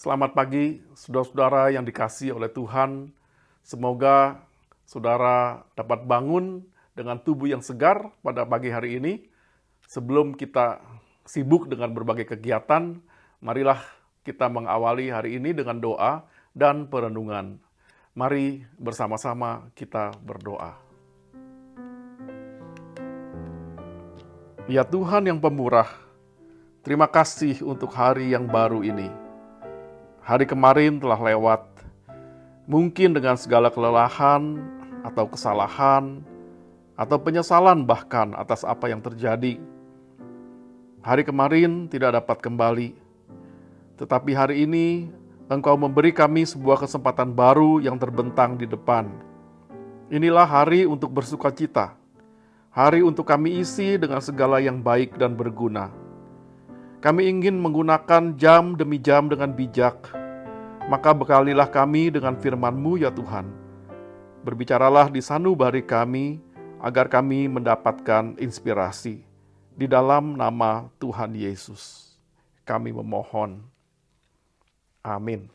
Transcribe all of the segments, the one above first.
Selamat pagi, saudara-saudara yang dikasihi oleh Tuhan. Semoga saudara dapat bangun dengan tubuh yang segar pada pagi hari ini. Sebelum kita sibuk dengan berbagai kegiatan, marilah kita mengawali hari ini dengan doa dan perenungan. Mari bersama-sama kita berdoa. Ya Tuhan yang pemurah, terima kasih untuk hari yang baru ini. Hari kemarin telah lewat, mungkin dengan segala kelelahan atau kesalahan, atau penyesalan bahkan atas apa yang terjadi. Hari kemarin tidak dapat kembali, tetapi hari ini Engkau memberi kami sebuah kesempatan baru yang terbentang di depan. Inilah hari untuk bersukacita, hari untuk kami isi dengan segala yang baik dan berguna. Kami ingin menggunakan jam demi jam dengan bijak, maka bekalilah kami dengan firman-Mu ya Tuhan. Berbicaralah di sanubari kami, agar kami mendapatkan inspirasi. Di dalam nama Tuhan Yesus, kami memohon. Amin.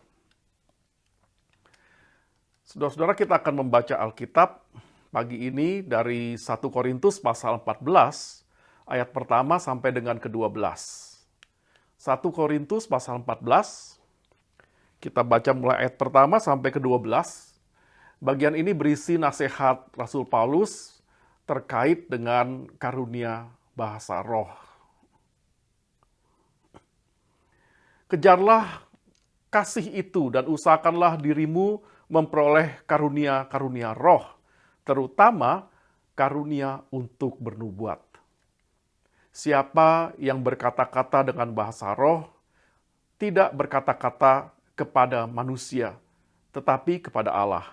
Saudara-saudara, kita akan membaca Alkitab pagi ini dari 1 Korintus pasal 14, ayat pertama sampai dengan ke-12. 1 Korintus pasal 14, kita baca mulai ayat pertama sampai ke-12. Bagian ini berisi nasihat Rasul Paulus terkait dengan karunia bahasa roh. Kejarlah kasih itu dan usahakanlah dirimu memperoleh karunia-karunia roh, terutama karunia untuk bernubuat. Siapa yang berkata-kata dengan bahasa roh, tidak berkata-kata kepada manusia, tetapi kepada Allah.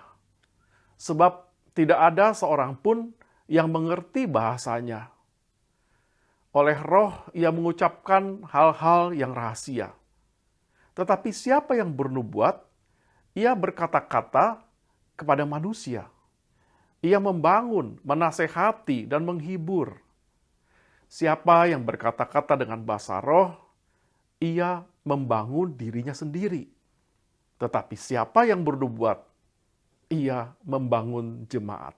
Sebab tidak ada seorang pun yang mengerti bahasanya. Oleh roh ia mengucapkan hal-hal yang rahasia. Tetapi siapa yang bernubuat, ia berkata-kata kepada manusia. Ia membangun, menasehati, dan menghibur. Siapa yang berkata-kata dengan bahasa roh, ia membangun dirinya sendiri. Tetapi siapa yang bernubuat, ia membangun jemaat.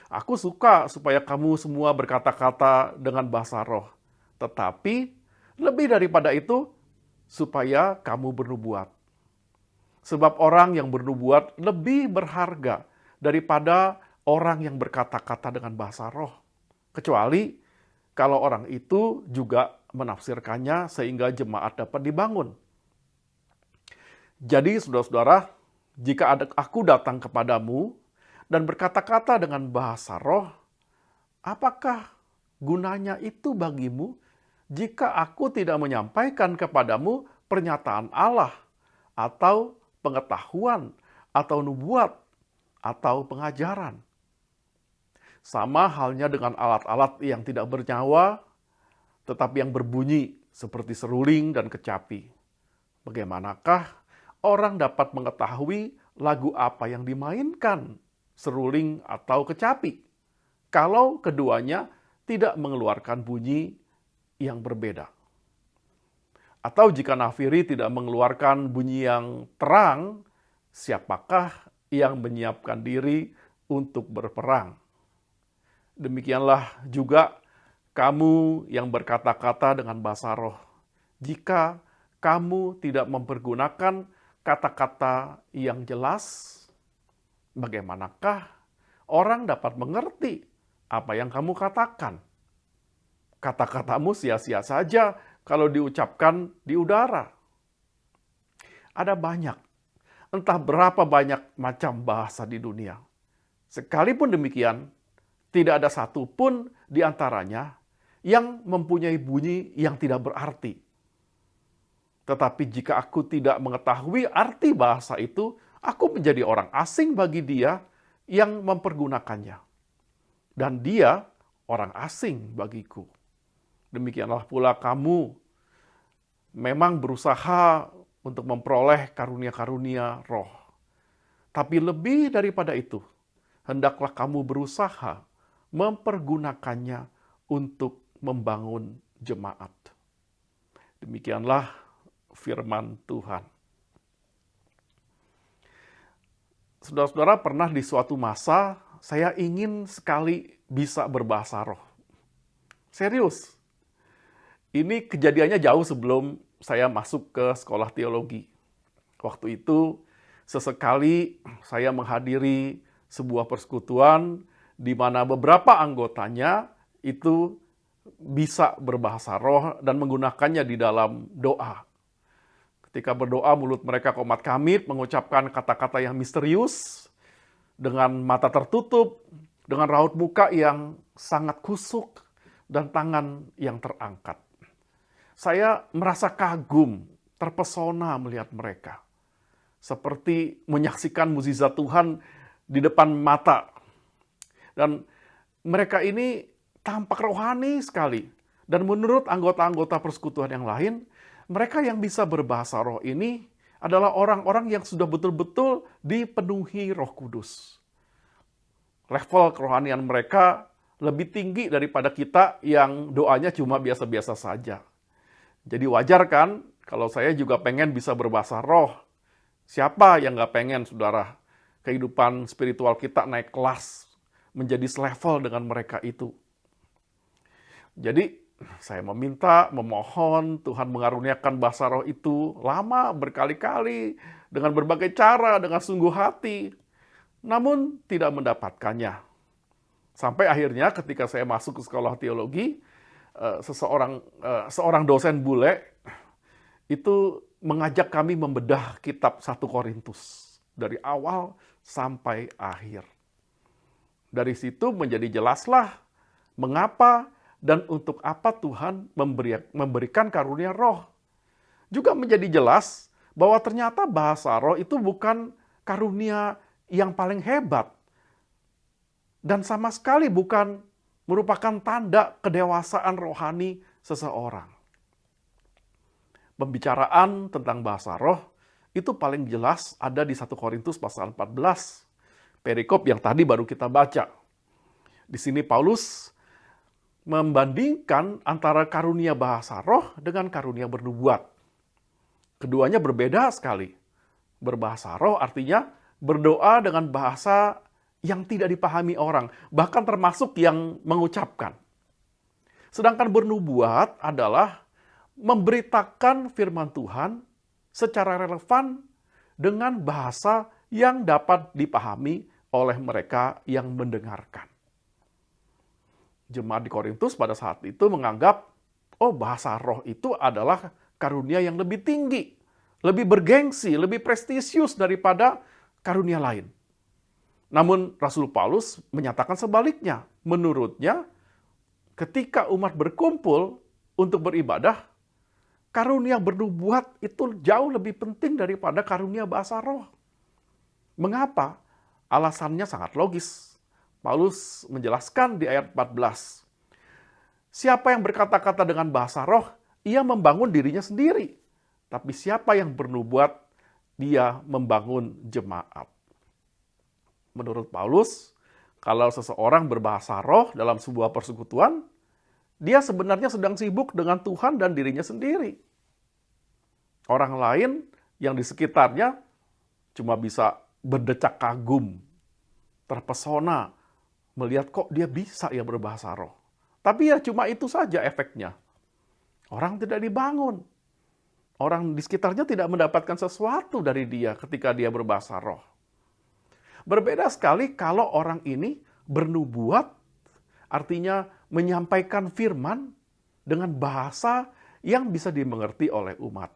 Aku suka supaya kamu semua berkata-kata dengan bahasa roh. Tetapi lebih daripada itu, supaya kamu bernubuat. Sebab orang yang bernubuat lebih berharga daripada orang yang berkata-kata dengan bahasa roh. Kecuali kalau orang itu juga menafsirkannya sehingga jemaat dapat dibangun. Jadi saudara-saudara, jika aku datang kepadamu dan berkata-kata dengan bahasa roh, apakah gunanya itu bagimu jika aku tidak menyampaikan kepadamu pernyataan Allah atau pengetahuan atau nubuat atau pengajaran? Sama halnya dengan alat-alat yang tidak bernyawa, tetapi yang berbunyi seperti seruling dan kecapi. Bagaimanakah orang dapat mengetahui lagu apa yang dimainkan, seruling atau kecapi, kalau keduanya tidak mengeluarkan bunyi yang berbeda? Atau jika nafiri tidak mengeluarkan bunyi yang terang, siapakah yang menyiapkan diri untuk berperang? Demikianlah juga kamu yang berkata-kata dengan bahasa roh. Jika kamu tidak mempergunakan kata-kata yang jelas, bagaimanakah orang dapat mengerti apa yang kamu katakan? Kata-katamu sia-sia saja kalau diucapkan di udara. Ada banyak, entah berapa banyak macam bahasa di dunia. Sekalipun demikian, tidak ada satu pun di antaranya yang mempunyai bunyi yang tidak berarti. Tetapi jika aku tidak mengetahui arti bahasa itu, aku menjadi orang asing bagi dia yang mempergunakannya. Dan dia orang asing bagiku. Demikianlah pula kamu memang berusaha untuk memperoleh karunia-karunia roh. Tapi lebih daripada itu, hendaklah kamu berusaha mempergunakannya untuk membangun jemaat. Demikianlah firman Tuhan. Saudara-saudara, pernah di suatu masa saya ingin sekali bisa berbahasa roh. Serius. Ini kejadiannya jauh sebelum saya masuk ke sekolah teologi. Waktu itu sesekali saya menghadiri sebuah persekutuan di mana beberapa anggotanya itu bisa berbahasa roh dan menggunakannya di dalam doa. Ketika berdoa, mulut mereka komat kamit, mengucapkan kata-kata yang misterius, dengan mata tertutup, dengan raut muka yang sangat kusuk, dan tangan yang terangkat. Saya merasa kagum, terpesona melihat mereka. Seperti menyaksikan mukjizat Tuhan di depan mata. Dan mereka ini tampak rohani sekali. Dan menurut anggota-anggota persekutuan yang lain, mereka yang bisa berbahasa roh ini adalah orang-orang yang sudah betul-betul dipenuhi Roh Kudus. Level kerohanian mereka lebih tinggi daripada kita yang doanya cuma biasa-biasa saja. Jadi wajar kan kalau saya juga pengen bisa berbahasa roh. Siapa yang gak pengen, saudara, kehidupan spiritual kita naik kelas, menjadi selevel dengan mereka itu. Jadi saya memohon Tuhan mengaruniakan bahasa roh itu lama, berkali-kali, dengan berbagai cara, dengan sungguh hati. Namun tidak mendapatkannya. Sampai akhirnya ketika saya masuk ke sekolah teologi, seorang dosen bule itu mengajak kami membedah kitab 1 Korintus dari awal sampai akhir. Dari situ menjadi jelaslah mengapa dan untuk apa Tuhan memberikan karunia roh. Juga menjadi jelas bahwa ternyata bahasa roh itu bukan karunia yang paling hebat. Dan sama sekali bukan merupakan tanda kedewasaan rohani seseorang. Pembicaraan tentang bahasa roh itu paling jelas ada di 1 Korintus pasal 14. Perikop yang tadi baru kita baca. Di sini Paulus membandingkan antara karunia bahasa roh dengan karunia bernubuat. Keduanya berbeda sekali. Berbahasa roh artinya berdoa dengan bahasa yang tidak dipahami orang, bahkan termasuk yang mengucapkan. Sedangkan bernubuat adalah memberitakan firman Tuhan secara relevan dengan bahasa yang dapat dipahami oleh mereka yang mendengarkan. Jemaat di Korintus pada saat itu menganggap, bahasa roh itu adalah karunia yang lebih tinggi, lebih bergengsi, lebih prestisius daripada karunia lain. Namun Rasul Paulus menyatakan sebaliknya. Menurutnya, ketika umat berkumpul untuk beribadah, karunia bernubuat itu jauh lebih penting daripada karunia bahasa roh. Mengapa? Alasannya sangat logis. Paulus menjelaskan di ayat 14. Siapa yang berkata-kata dengan bahasa roh, ia membangun dirinya sendiri. Tapi siapa yang bernubuat, dia membangun jemaat. Menurut Paulus, kalau seseorang berbahasa roh dalam sebuah persekutuan, dia sebenarnya sedang sibuk dengan Tuhan dan dirinya sendiri. Orang lain yang di sekitarnya cuma bisa berdecak kagum, terpesona, melihat kok dia bisa ya berbahasa roh. Tapi ya cuma itu saja efeknya. Orang tidak dibangun. Orang di sekitarnya tidak mendapatkan sesuatu dari dia ketika dia berbahasa roh. Berbeda sekali kalau orang ini bernubuat, artinya menyampaikan firman dengan bahasa yang bisa dimengerti oleh umat.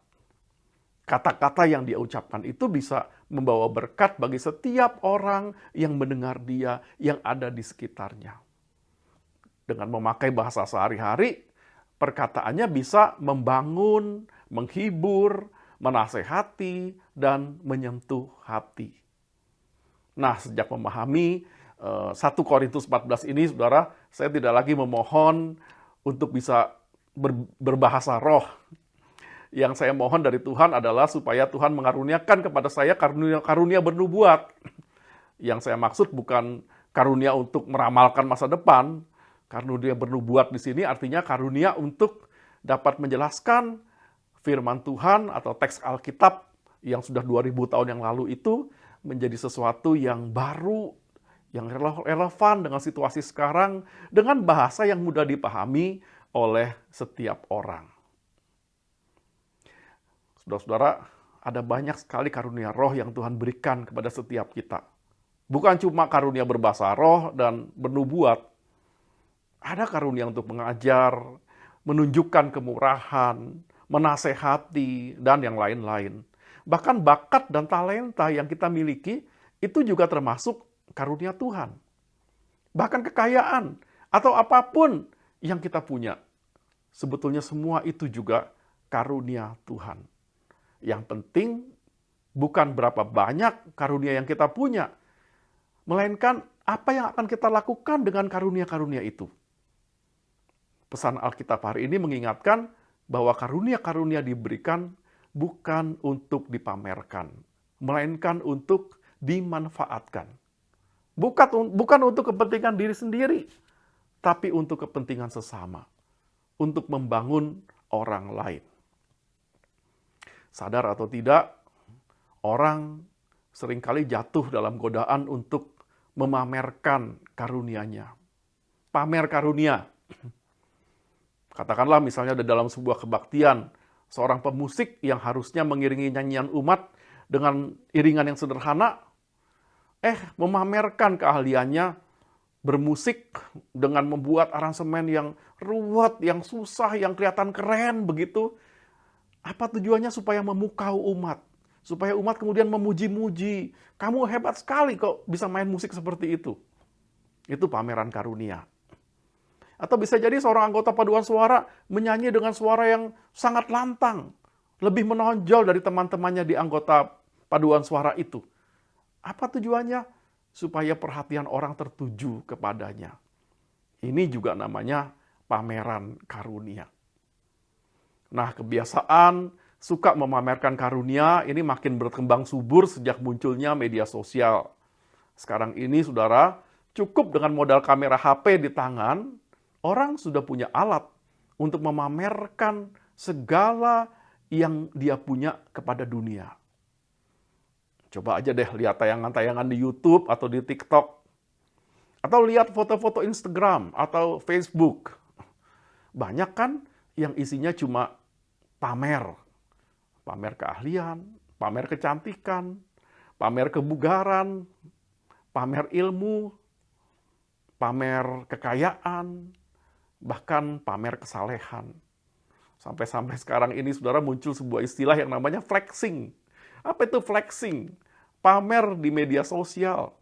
Kata-kata yang dia ucapkan itu bisa membawa berkat bagi setiap orang yang mendengar dia, yang ada di sekitarnya. Dengan memakai bahasa sehari-hari, perkataannya bisa membangun, menghibur, menasehati, dan menyentuh hati. Nah, sejak memahami 1 Korintus 14 ini, saudara, saya tidak lagi memohon untuk bisa berbahasa roh. Yang saya mohon dari Tuhan adalah supaya Tuhan mengaruniakan kepada saya karunia bernubuat. Yang saya maksud bukan karunia untuk meramalkan masa depan. Karunia bernubuat di sini artinya karunia untuk dapat menjelaskan firman Tuhan atau teks Alkitab yang sudah 2000 tahun yang lalu itu menjadi sesuatu yang baru, yang relevan dengan situasi sekarang, dengan bahasa yang mudah dipahami oleh setiap orang. Saudara-saudara, ada banyak sekali karunia roh yang Tuhan berikan kepada setiap kita. Bukan cuma karunia berbahasa roh dan bernubuat. Ada karunia untuk mengajar, menunjukkan kemurahan, menasehati, dan yang lain-lain. Bahkan bakat dan talenta yang kita miliki itu juga termasuk karunia Tuhan. Bahkan kekayaan atau apapun yang kita punya. Sebetulnya semua itu juga karunia Tuhan. Yang penting bukan berapa banyak karunia yang kita punya, melainkan apa yang akan kita lakukan dengan karunia-karunia itu. Pesan Alkitab hari ini mengingatkan bahwa karunia-karunia diberikan bukan untuk dipamerkan, melainkan untuk dimanfaatkan. Bukan untuk kepentingan diri sendiri, tapi untuk kepentingan sesama, untuk membangun orang lain. Sadar atau tidak, orang seringkali jatuh dalam godaan untuk memamerkan karunia-Nya. Pamer karunia. Katakanlah misalnya dalam sebuah kebaktian, seorang pemusik yang harusnya mengiringi nyanyian umat dengan iringan yang sederhana, memamerkan keahliannya bermusik dengan membuat aransemen yang ruwet, yang susah, yang kelihatan keren begitu. Apa tujuannya? Supaya memukau umat. Supaya umat kemudian memuji-muji. Kamu hebat sekali kok bisa main musik seperti itu. Itu pameran karunia. Atau bisa jadi seorang anggota paduan suara menyanyi dengan suara yang sangat lantang. Lebih menonjol dari teman-temannya di anggota paduan suara itu. Apa tujuannya? Supaya perhatian orang tertuju kepadanya. Ini juga namanya pameran karunia. Nah, kebiasaan suka memamerkan karunia ini makin berkembang subur sejak munculnya media sosial. Sekarang ini, saudara, cukup dengan modal kamera HP di tangan, orang sudah punya alat untuk memamerkan segala yang dia punya kepada dunia. Coba aja deh lihat tayangan-tayangan di YouTube atau di TikTok. Atau lihat foto-foto Instagram atau Facebook. Banyak kan yang isinya cuma pamer. Pamer keahlian, pamer kecantikan, pamer kebugaran, pamer ilmu, pamer kekayaan, bahkan pamer kesalehan. Sampai-sampai sekarang ini, saudara, muncul sebuah istilah yang namanya flexing. Apa itu flexing? Pamer di media sosial.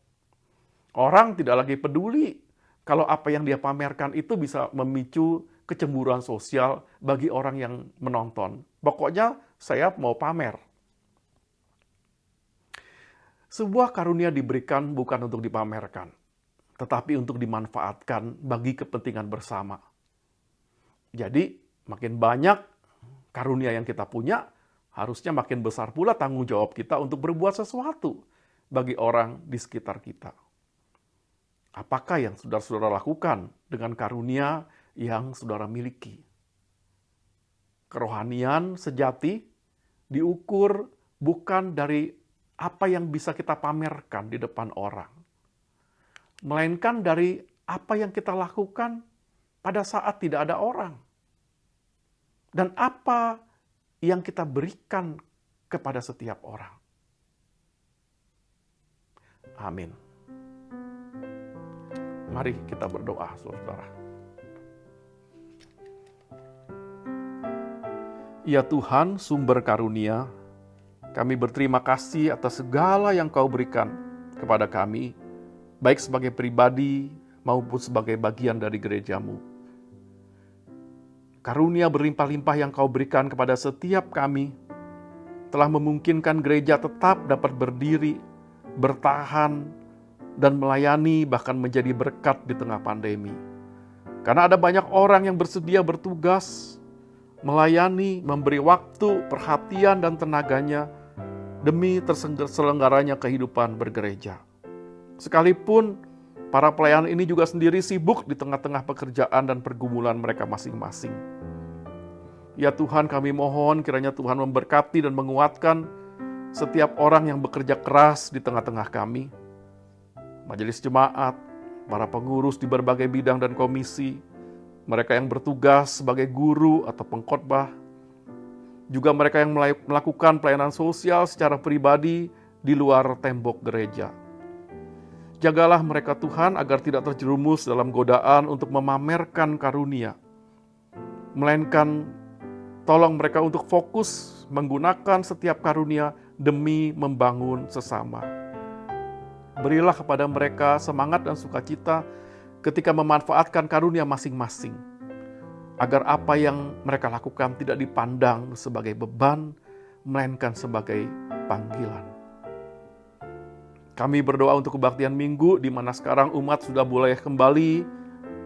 Orang tidak lagi peduli kalau apa yang dia pamerkan itu bisa memicu kecemburuan sosial bagi orang yang menonton. Pokoknya saya mau pamer. Sebuah karunia diberikan bukan untuk dipamerkan, tetapi untuk dimanfaatkan bagi kepentingan bersama. Jadi, makin banyak karunia yang kita punya, harusnya makin besar pula tanggung jawab kita untuk berbuat sesuatu bagi orang di sekitar kita. Apakah yang saudara-saudara lakukan dengan karunia yang saudara miliki? Kerohanian sejati diukur bukan dari apa yang bisa kita pamerkan di depan orang, melainkan dari apa yang kita lakukan pada saat tidak ada orang. Dan apa yang kita berikan kepada setiap orang. Amin. Mari kita berdoa, saudara. Ya Tuhan, sumber karunia, kami berterima kasih atas segala yang Kau berikan kepada kami, baik sebagai pribadi maupun sebagai bagian dari gereja-Mu. Karunia berlimpah-limpah yang Kau berikan kepada setiap kami telah memungkinkan gereja tetap dapat berdiri, bertahan, dan melayani bahkan menjadi berkat di tengah pandemi. Karena ada banyak orang yang bersedia bertugas, melayani, memberi waktu, perhatian, dan tenaganya demi terselenggaranya kehidupan bergereja. Sekalipun para pelayan ini juga sendiri sibuk di tengah-tengah pekerjaan dan pergumulan mereka masing-masing. Ya Tuhan, kami mohon kiranya Tuhan memberkati dan menguatkan setiap orang yang bekerja keras di tengah-tengah kami. Majelis jemaat, para pengurus di berbagai bidang dan komisi, mereka yang bertugas sebagai guru atau pengkhotbah, juga mereka yang melakukan pelayanan sosial secara pribadi di luar tembok gereja. Jagalah mereka Tuhan agar tidak terjerumus dalam godaan untuk memamerkan karunia, melainkan tolong mereka untuk fokus menggunakan setiap karunia demi membangun sesama. Berilah kepada mereka semangat dan sukacita ketika memanfaatkan karunia masing-masing, agar apa yang mereka lakukan tidak dipandang sebagai beban, melainkan sebagai panggilan. Kami berdoa untuk kebaktian Minggu, di mana sekarang umat sudah boleh kembali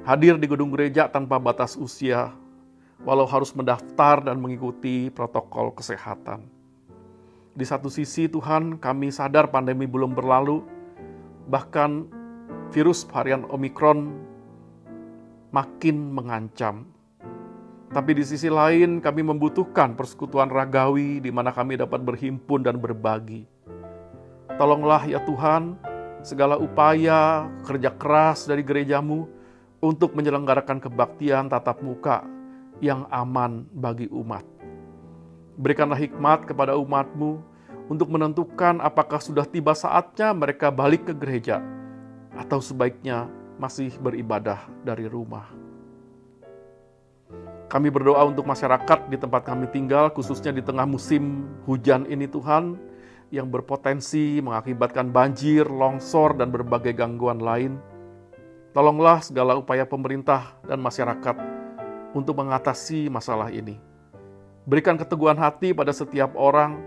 hadir di gedung gereja tanpa batas usia, walau harus mendaftar dan mengikuti protokol kesehatan. Di satu sisi Tuhan, kami sadar pandemi belum berlalu, bahkan virus varian Omikron makin mengancam. Tapi di sisi lain kami membutuhkan persekutuan ragawi di mana kami dapat berhimpun dan berbagi. Tolonglah ya Tuhan, segala upaya kerja keras dari gerejamu untuk menyelenggarakan kebaktian tatap muka yang aman bagi umat. Berikanlah hikmat kepada umat-Mu untuk menentukan apakah sudah tiba saatnya mereka balik ke gereja atau sebaiknya masih beribadah dari rumah. Kami berdoa untuk masyarakat di tempat kami tinggal, khususnya di tengah musim hujan ini Tuhan, yang berpotensi mengakibatkan banjir, longsor, dan berbagai gangguan lain. Tolonglah segala upaya pemerintah dan masyarakat untuk mengatasi masalah ini. Berikan keteguhan hati pada setiap orang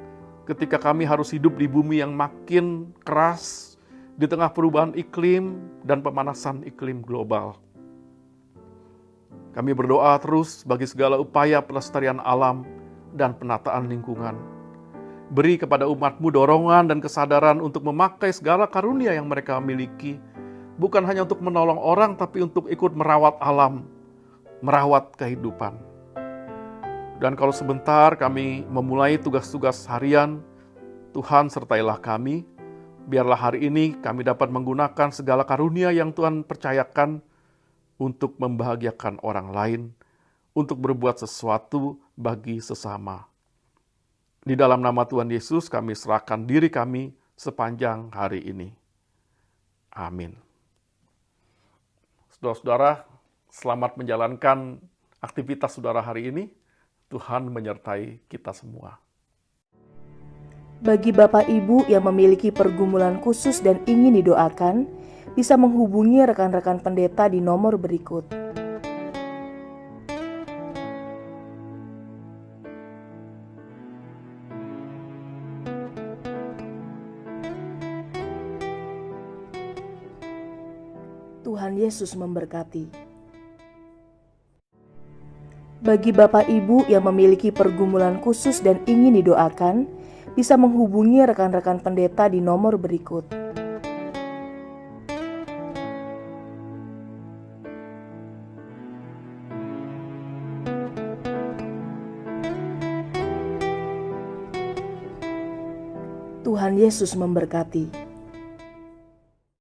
ketika kami harus hidup di bumi yang makin keras di tengah perubahan iklim dan pemanasan iklim global. Kami berdoa terus bagi segala upaya pelestarian alam dan penataan lingkungan. Beri kepada umat-Mu dorongan dan kesadaran untuk memakai segala karunia yang mereka miliki, bukan hanya untuk menolong orang, tapi untuk ikut merawat alam, merawat kehidupan. Dan kalau sebentar kami memulai tugas-tugas harian, Tuhan sertailah kami, biarlah hari ini kami dapat menggunakan segala karunia yang Tuhan percayakan untuk membahagiakan orang lain, untuk berbuat sesuatu bagi sesama. Di dalam nama Tuhan Yesus kami serahkan diri kami sepanjang hari ini. Amin. Saudara-saudara, selamat menjalankan aktivitas saudara hari ini. Tuhan menyertai kita semua. Bagi Bapak Ibu yang memiliki pergumulan khusus dan ingin didoakan, bisa menghubungi rekan-rekan pendeta di nomor berikut. Tuhan Yesus memberkati. Bagi Bapak Ibu yang memiliki pergumulan khusus dan ingin didoakan, bisa menghubungi rekan-rekan pendeta di nomor berikut. Tuhan Yesus memberkati.